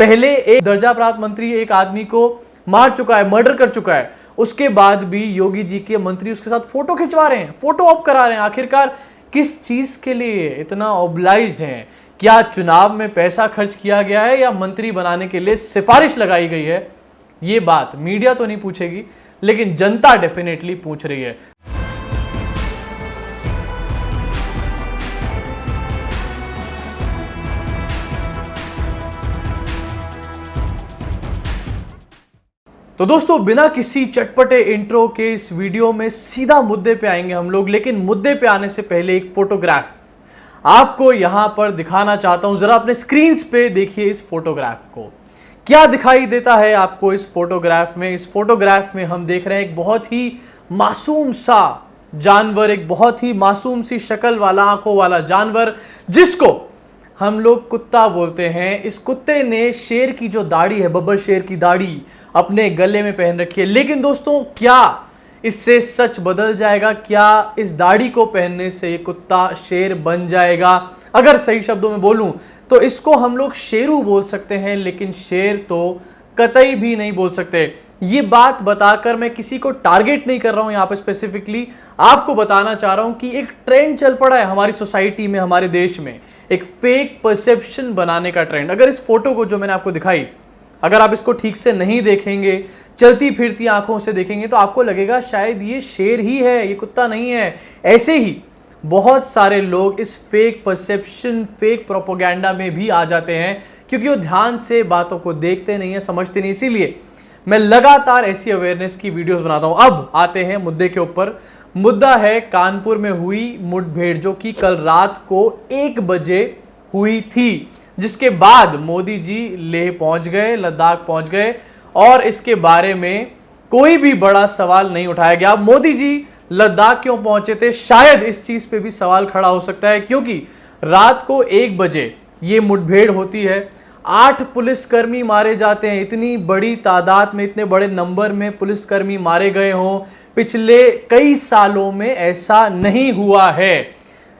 पहले एक दर्जा प्राप्त मंत्री एक आदमी को मार चुका है, मर्डर कर चुका है, उसके बाद भी योगी जी के मंत्री उसके साथ फोटो खिंचवा रहे हैं, फोटो ऑप करा रहे हैं। आखिरकार किस चीज के लिए इतना ऑब्लाइज्ड हैं? क्या चुनाव में पैसा खर्च किया गया है या मंत्री बनाने के लिए सिफारिश लगाई गई है? ये बात मीडिया तो नहीं पूछेगी, लेकिन जनता डेफिनेटली पूछ रही है। तो दोस्तों, बिना किसी चटपटे इंट्रो के इस वीडियो में सीधा मुद्दे पे आएंगे हम लोग। लेकिन मुद्दे पे आने से पहले एक फोटोग्राफ आपको यहां पर दिखाना चाहता हूं। जरा अपने स्क्रीन पे देखिए इस फोटोग्राफ को। क्या दिखाई देता है आपको इस फोटोग्राफ में? इस फोटोग्राफ में हम देख रहे हैं एक बहुत ही मासूम सा जानवर, एक बहुत ही मासूम सी शक्ल वाला, आंखों वाला जानवर, जिसको हम लोग कुत्ता बोलते हैं। इस कुत्ते ने शेर की जो दाढ़ी है, बब्बर शेर की दाढ़ी अपने गले में पहन रखी है। लेकिन दोस्तों, क्या इससे सच बदल जाएगा? क्या इस दाढ़ी को पहनने से ये कुत्ता शेर बन जाएगा? अगर सही शब्दों में बोलूं तो इसको हम लोग शेरू बोल सकते हैं, लेकिन शेर तो कतई भी नहीं बोल सकते। ये बात बताकर मैं किसी को टारगेट नहीं कर रहा हूं यहां पे स्पेसिफिकली, आपको बताना चाह रहा हूं कि एक ट्रेंड चल पड़ा है हमारी सोसाइटी में, हमारे देश में, एक फेक परसेप्शन बनाने का ट्रेंड। अगर इस फोटो को जो मैंने आपको दिखाई, अगर आप इसको ठीक से नहीं देखेंगे, चलती फिरती आंखों से देखेंगे, तो आपको लगेगा शायद ये शेर ही है, ये कुत्ता नहीं है। ऐसे ही बहुत सारे लोग इस फेक परसेप्शन, फेक प्रोपेगेंडा में भी आ जाते हैं, क्योंकि वो ध्यान से बातों को देखते नहीं है, समझते नहीं। इसीलिए मैं लगातार ऐसी अवेयरनेस की वीडियोस बनाता हूं। अब आते हैं मुद्दे के ऊपर। मुद्दा है कानपुर में हुई मुठभेड़, जो कि कल रात को 1 बजे हुई थी, जिसके बाद मोदी जी लेह पहुंच गए, लद्दाख पहुंच गए, और इसके बारे में कोई भी बड़ा सवाल नहीं उठाया गया। मोदी जी लद्दाख क्यों पहुंचे थे? शायद इस चीज पे भी सवाल खड़ा हो सकता है, क्योंकि रात को 1 बजे ये मुठभेड़ होती है, 8 पुलिसकर्मी मारे जाते हैं। इतनी बड़ी तादाद में, इतने बड़े नंबर में पुलिसकर्मी मारे गए हों, पिछले कई सालों में ऐसा नहीं हुआ है।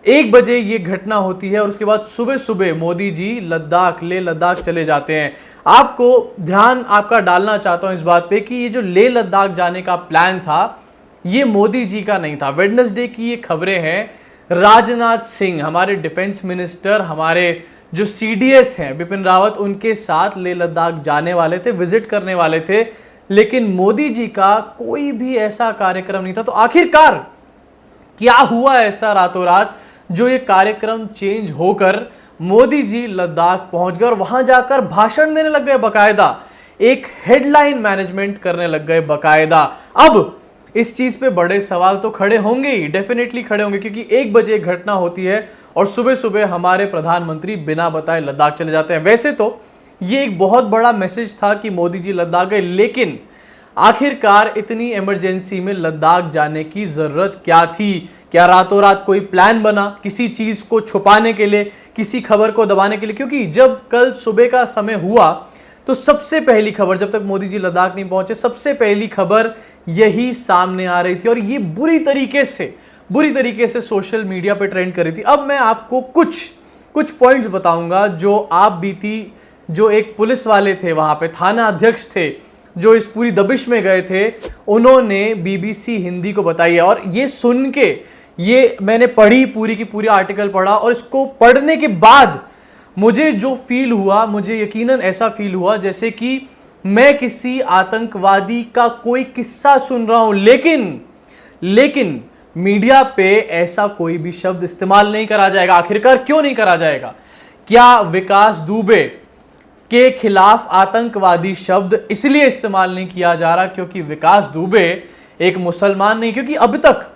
1 बजे ये घटना होती है और उसके बाद सुबह सुबह मोदी जी लेह लद्दाख चले जाते हैं। आपको ध्यान आपका डालना चाहता हूं इस बात पे कि ये जो लेह लद्दाख जाने का प्लान था, ये मोदी जी का नहीं था। वेडनेसडे की ये खबरें हैं, राजनाथ सिंह, हमारे डिफेंस मिनिस्टर, हमारे जो सीडीएस हैं बिपिन रावत, उनके साथ लेह लद्दाख जाने वाले थे, विजिट करने वाले थे। लेकिन मोदी जी का कोई भी ऐसा कार्यक्रम नहीं था। तो आखिरकार क्या हुआ ऐसा रातों रात जो ये कार्यक्रम चेंज होकर मोदी जी लद्दाख पहुंच गए और वहां जाकर भाषण देने लग गए, बकायदा एक हेडलाइन मैनेजमेंट करने लग गए बकायदा। अब इस चीज पे बड़े सवाल तो खड़े होंगे ही, डेफिनेटली खड़े होंगे, क्योंकि 1 बजे एक घटना होती है और सुबह सुबह हमारे प्रधानमंत्री बिना बताए लद्दाख चले जाते हैं। वैसे तो ये एक बहुत बड़ा मैसेज था कि मोदी जी लद्दाख गए, लेकिन आखिरकार इतनी इमरजेंसी में लद्दाख जाने की जरूरत क्या थी? क्या रातों रात कोई प्लान बना किसी चीज को छुपाने के लिए, किसी खबर को दबाने के लिए? क्योंकि जब कल सुबह का समय हुआ तो सबसे पहली खबर, जब तक मोदी जी लद्दाख नहीं पहुंचे, सबसे पहली खबर यही सामने आ रही थी और ये बुरी तरीके से सोशल मीडिया पे ट्रेंड कर रही थी। अब मैं आपको कुछ पॉइंट्स बताऊंगा जो आप बीती, जो एक पुलिस वाले थे वहां पे, थाना अध्यक्ष थे, जो इस पूरी दबिश में गए थे, उन्होंने बीबीसी हिंदी को बताई है। और ये सुन के, ये मैंने पढ़ी, पूरी की पूरी आर्टिकल पढ़ा, और इसको पढ़ने के बाद मुझे जो फील हुआ, मुझे यकीनन ऐसा फील हुआ जैसे कि मैं किसी आतंकवादी का कोई किस्सा सुन रहा हूं। लेकिन मीडिया पे ऐसा कोई भी शब्द इस्तेमाल नहीं करा जाएगा। आखिरकार क्यों नहीं करा जाएगा? क्या विकास दुबे के खिलाफ आतंकवादी शब्द इसलिए इस्तेमाल नहीं किया जा रहा क्योंकि विकास दुबे एक मुसलमान नहीं? क्योंकि अब तक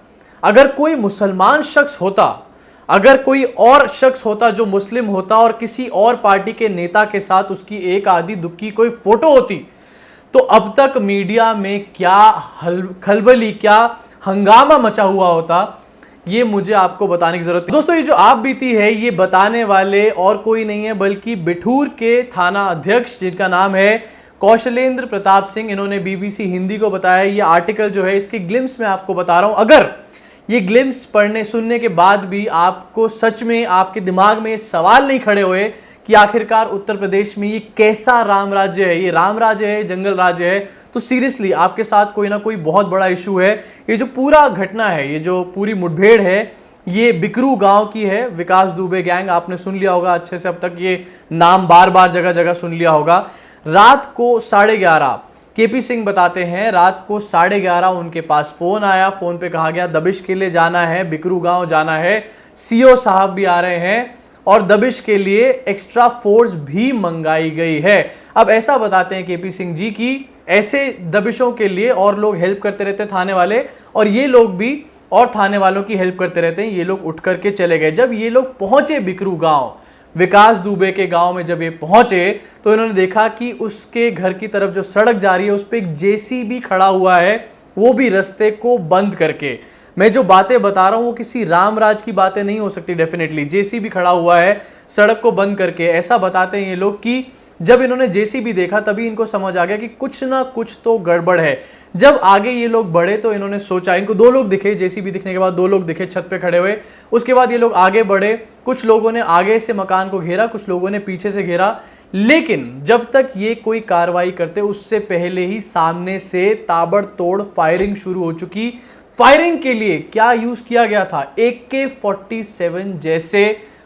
अगर कोई मुसलमान शख्स होता, अगर कोई और शख्स होता जो मुस्लिम होता और किसी और पार्टी के नेता के साथ उसकी एक आधी दुक्की कोई फोटो होती, तो अब तक मीडिया में क्या खलबली, क्या हंगामा मचा हुआ होता, ये मुझे आपको बताने की जरूरत है। दोस्तों, ये जो आप बीती है, ये बताने वाले और कोई नहीं है बल्कि बिठूर के थाना अध्यक्ष, जिनका नाम है कौशलेंद्र प्रताप सिंह। इन्होंने बीबीसी हिंदी को बताया। ये आर्टिकल जो है, इसके ग्लिम्स में आपको बता रहा हूं। अगर ये ग्लिम्स पढ़ने सुनने के बाद भी आपको सच में आपके दिमाग में सवाल नहीं खड़े हुए कि आखिरकार उत्तर प्रदेश में ये कैसा राम राज्य है, ये राम राज्य है, जंगल राज्य है। तो सीरियसली आपके साथ कोई ना कोई बहुत बड़ा इशू है। ये जो पूरा घटना है, ये जो पूरी मुठभेड़ है, ये बिकरू गांव की है। विकास दुबे गैंग, आपने सुन लिया होगा अच्छे से, अब तक ये नाम बार बार जगह जगह सुन लिया होगा। रात को 11:30 केपी सिंह बताते हैं, रात को 11:30 उनके पास फोन आया। फोन पे कहा गया दबिश के लिए जाना है, बिकरू गांव जाना है, सीओ साहब भी आ रहे हैं और दबिश के लिए एक्स्ट्रा फोर्स भी मंगाई गई है। अब ऐसा बताते हैं केपी सिंह जी की ऐसे दबिशों के लिए और लोग हेल्प करते रहते थाने वाले, और ये लोग भी और थाने वालों की हेल्प करते रहते हैं। ये लोग उठ करके चले गए। जब ये लोग पहुंचे बिकरू गांव, विकास दुबे के गांव में जब ये पहुंचे तो इन्होंने देखा कि उसके घर की तरफ जो सड़क जा रही है उस पर एक जेसीबी खड़ा हुआ है, वो भी रास्ते को बंद करके। मैं जो बातें बता रहा हूं वो किसी रामराज की बातें नहीं हो सकती, डेफिनेटली जेसीबी खड़ा हुआ है सड़क को बंद करके। ऐसा बताते हैं ये लोग कि जब इन्होंने जेसीबी देखा तभी इनको समझ आ गया कि कुछ ना कुछ तो गड़बड़ है। जब आगे ये लोग बढ़े तो इन्होंने सोचा, इनको 2 लोग दिखे, जेसीबी दिखने के बाद 2 लोग दिखे छत पे खड़े हुए। उसके बाद ये लोग आगे बढ़े, कुछ लोगों ने आगे से मकान को घेरा, कुछ लोगों ने पीछे से घेरा। लेकिन जब तक ये कोई कार्रवाई करते उससे पहले ही सामने से ताबड़तोड़ फायरिंग शुरू हो चुकी। फायरिंग के लिए क्या यूज किया गया था? AK-47 जैसे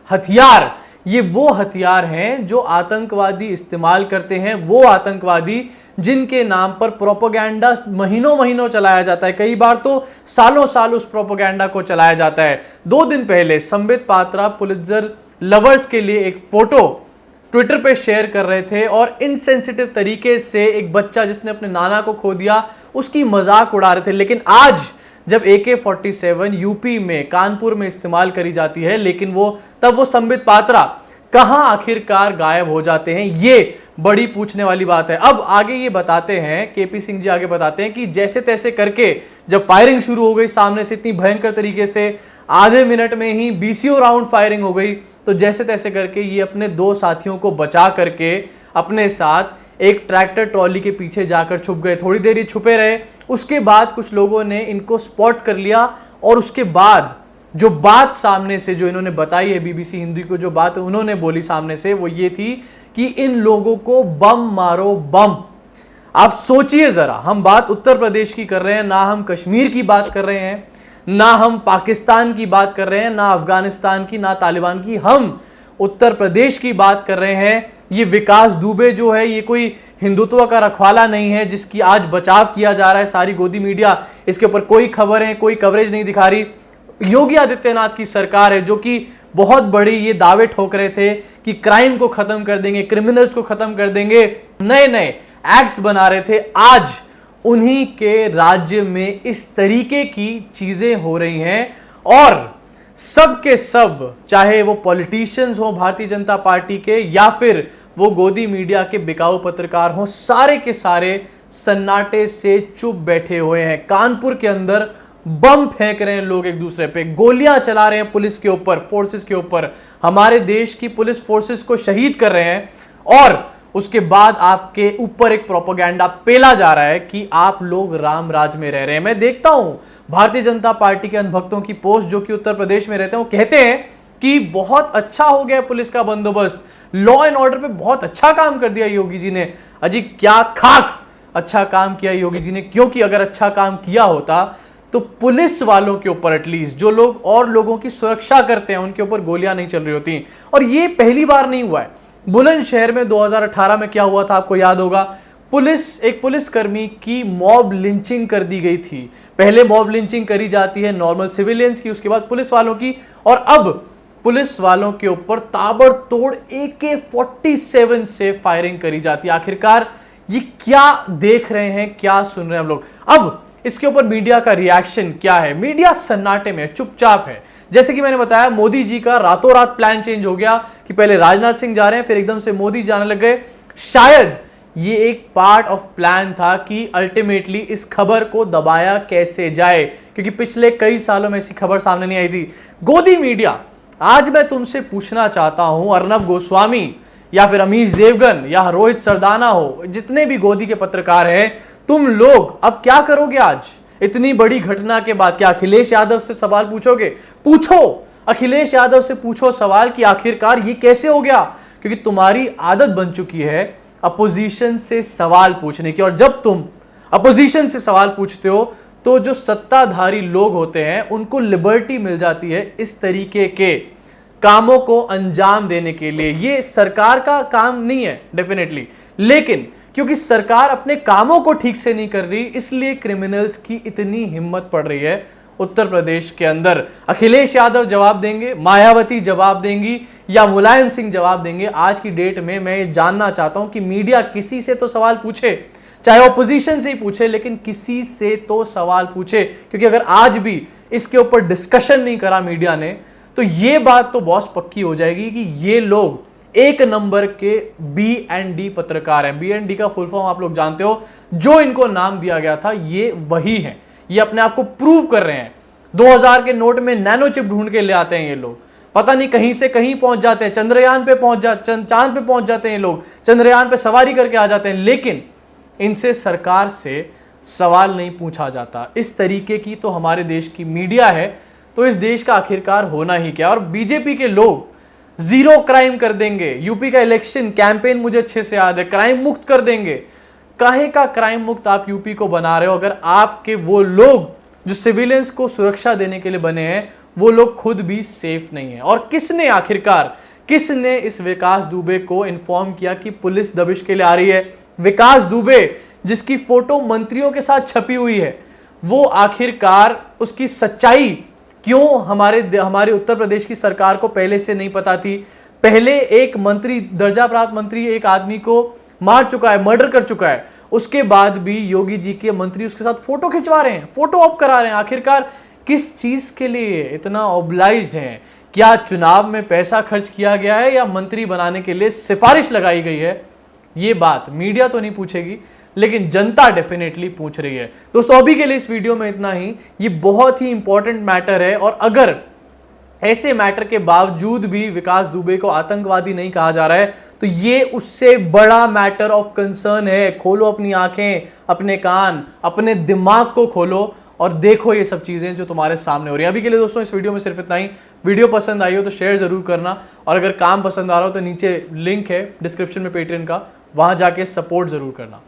हथियार। ये वो हथियार हैं जो आतंकवादी इस्तेमाल करते हैं, वो आतंकवादी जिनके नाम पर प्रोपेगेंडा महीनों महीनों चलाया जाता है, कई बार तो सालों साल उस प्रोपेगेंडा को चलाया जाता है। 2 दिन पहले संबित पात्रा पुलित्जर लवर्स के लिए एक फोटो ट्विटर पे शेयर कर रहे थे और इनसेंसिटिव तरीके से एक बच्चा जिसने अपने नाना को खो दिया उसकी मजाक उड़ा रहे थे। लेकिन आज जब AK-47 यूपी में कानपुर में इस्तेमाल करी जाती है, लेकिन तब वो संबित पात्रा कहां आखिरकार गायब हो जाते हैं, ये बड़ी पूछने वाली बात है। अब आगे ये बताते हैं, केपी सिंह जी आगे बताते हैं कि जैसे तैसे करके जब फायरिंग शुरू हो गई सामने से इतनी भयंकर तरीके से, आधे मिनट में ही 20 राउंड फायरिंग हो गई, तो जैसे तैसे करके ये अपने 2 साथियों को बचा करके अपने साथ एक ट्रैक्टर ट्रॉली के पीछे जाकर छुप गए। थोड़ी देर ये छुपे रहे, उसके बाद कुछ लोगों ने इनको स्पॉट कर लिया और उसके बाद जो बात सामने से जो इन्होंने बताई है बीबीसी हिंदी को, जो बात उन्होंने बोली सामने से वो ये थी कि इन लोगों को बम मारो, बम। आप सोचिए जरा, हम बात उत्तर प्रदेश की कर रहे हैं, ना हम कश्मीर की बात कर रहे हैं, ना हम पाकिस्तान की बात कर रहे हैं, ना अफगानिस्तान की, ना तालिबान की, हम उत्तर प्रदेश की बात कर रहे हैं। ये विकास दुबे जो है ये कोई हिंदुत्व का रखवाला नहीं है जिसकी आज बचाव किया जा रहा है। सारी गोदी मीडिया इसके ऊपर कोई खबरें, कोई कवरेज नहीं दिखा रही। योगी आदित्यनाथ की सरकार है जो कि बहुत बड़ी ये दावे ठोक रहे थे कि क्राइम को खत्म कर देंगे, क्रिमिनल्स को खत्म कर देंगे, नए नए एक्ट्स बना रहे थे। आज उन्हीं के राज्य में इस तरीके की चीजें हो रही हैं और सब के सब, चाहे वो पॉलिटिशियंस हो भारतीय जनता पार्टी के या फिर वो गोदी मीडिया के बिकाऊ पत्रकार हो, सारे के सारे सन्नाटे से चुप बैठे हुए हैं। कानपुर के अंदर बम फेंक रहे हैं लोग एक दूसरे पे, गोलियां चला रहे हैं पुलिस के ऊपर, फोर्सेस के ऊपर, हमारे देश की पुलिस फोर्सेस को शहीद कर रहे हैं। और उसके बाद आपके ऊपर एक प्रोपेगेंडा पेला जा रहा है कि आप लोग राम राज में रह रहे हैं। मैं देखता हूं भारतीय जनता पार्टी के अनभक्तों की पोस्ट जो कि उत्तर प्रदेश में रहते हैं, वो कहते हैं कि बहुत अच्छा हो गया पुलिस का बंदोबस्त, लॉ एंड ऑर्डर पे बहुत अच्छा काम कर दिया योगी जी ने। अजी क्या खाक अच्छा काम किया योगी जी ने, क्योंकि अगर अच्छा काम किया होता तो पुलिस वालों के ऊपर एटलीस्ट, जो लोग और लोगों की सुरक्षा करते हैं, उनके ऊपर गोलियां नहीं चल रही होती। और ये पहली बार नहीं हुआ है। बुलंदशहर में 2018 में क्या हुआ था आपको याद होगा, एक पुलिसकर्मी की मॉब लिंचिंग कर दी गई थी। पहले मॉब लिंचिंग करी जाती है नॉर्मल सिविलियंस की, उसके बाद पुलिस वालों की, और अब पुलिस वालों के ऊपर ताबड़तोड़ AK-47 से फायरिंग करी जाती है। आखिरकार ये क्या देख रहे हैं, क्या सुन रहे हैं हम लोग? अब इसके ऊपर मीडिया का रिएक्शन क्या है? मीडिया सन्नाटे में, चुपचाप है। जैसे कि मैंने बताया, मोदी जी का रातों रात प्लान चेंज हो गया कि पहले राजनाथ सिंह जा रहे हैं, फिर एकदम से मोदी जाने लग गए। शायद ये एक पार्ट ऑफ प्लान था कि अल्टीमेटली इस खबर को दबाया कैसे जाए, क्योंकि पिछले कई सालों में ऐसी खबर सामने नहीं आई थी। गोदी मीडिया, आज मैं तुमसे पूछना चाहता हूं, अर्नब गोस्वामी या फिर अमीश देवगन या रोहित सरदाना हो, जितने भी गोदी के पत्रकार हैं, तुम लोग अब क्या करोगे? आज इतनी बड़ी घटना के बाद क्या अखिलेश यादव से सवाल पूछोगे? पूछो, अखिलेश यादव से पूछो सवाल कि आखिरकार ये कैसे हो गया? क्योंकि तुम्हारी आदत बन चुकी है अपोजिशन से सवाल पूछने की। और जब तुम अपोजिशन से सवाल पूछते हो तो जो सत्ताधारी लोग होते हैं उनको लिबर्टी मिल जाती है इस तरीके के कामों को अंजाम देने के लिए। ये सरकार का काम नहीं है डेफिनेटली, लेकिन क्योंकि सरकार अपने कामों को ठीक से नहीं कर रही, इसलिए क्रिमिनल्स की इतनी हिम्मत पड़ रही है उत्तर प्रदेश के अंदर। अखिलेश यादव जवाब देंगे, मायावती जवाब देंगी या मुलायम सिंह जवाब देंगे? आज की डेट में मैं ये जानना चाहता हूं कि मीडिया किसी से तो सवाल पूछे, चाहे ऑपोजिशन से ही पूछे, लेकिन किसी से तो सवाल पूछे। क्योंकि अगर आज भी इसके ऊपर डिस्कशन नहीं करा मीडिया ने, तो ये बात तो बॉस पक्की हो जाएगी कि ये लोग एक नंबर के B&D पत्रकार हैं। B&D का फुल फॉर्म आप लोग जानते हो, जो इनको नाम दिया गया था ये वही है। ये अपने आप को प्रूव कर रहे हैं। 2000 के नोट में नैनो चिप ढूंढ के ले आते हैं ये लोग, पता नहीं कहीं से कहीं पहुंच जाते हैं, चंद्रयान पे चांद पे पहुंच जाते हैं ये लोग, चंद्रयान पे सवारी करके आ जाते हैं, लेकिन इनसे सरकार से सवाल नहीं पूछा जाता। इस तरीके की तो हमारे देश की मीडिया है, तो इस देश का आखिरकार होना ही क्या। और बीजेपी के लोग जीरो क्राइम कर देंगे। यूपी का इलेक्शन कैंपेन मुझे अच्छे से याद है, क्राइम मुक्त कर देंगे। काहे का क्राइम मुक्त आप यूपी को बना रहे हो, अगर आपके वो लोग जो सिविलियंस को सुरक्षा देने के लिए बने हैं वो लोग खुद भी सेफ नहीं है? और किसने इस विकास दुबे को इन्फॉर्म किया कि पुलिस दबिश के लिए आ रही है? विकास दुबे जिसकी फोटो मंत्रियों के साथ छपी हुई है, वो आखिरकार उसकी सच्चाई क्यों हमारे उत्तर प्रदेश की सरकार को पहले से नहीं पता थी? पहले एक मंत्री, दर्जा प्राप्त मंत्री एक आदमी को मार चुका है, मर्डर कर चुका है, उसके बाद भी योगी जी के मंत्री उसके साथ फोटो खिंचवा रहे हैं, फोटो ऑप करा रहे हैं। आखिरकार किस चीज के लिए इतना ऑब्लाइज्ड हैं? क्या चुनाव में पैसा खर्च किया गया है या मंत्री बनाने के लिए सिफारिश लगाई गई है? ये बात मीडिया तो नहीं पूछेगी, लेकिन जनता डेफिनेटली पूछ रही है। दोस्तों अभी के लिए इस वीडियो में इतना ही। ये बहुत ही इंपॉर्टेंट मैटर है, और अगर ऐसे मैटर के बावजूद भी विकास दुबे को आतंकवादी नहीं कहा जा रहा है, तो ये उससे बड़ा मैटर ऑफ कंसर्न है। खोलो अपनी आंखें, अपने कान, अपने दिमाग को खोलो और देखो ये सब चीजें जो तुम्हारे सामने हो रही है। अभी के लिए दोस्तों इस वीडियो में सिर्फ इतना ही। वीडियो पसंद आई हो तो शेयर जरूर करना, और अगर काम पसंद आ रहा हो तो नीचे लिंक है डिस्क्रिप्शन में पेट्रियन का, वहां जाके सपोर्ट जरूर करना।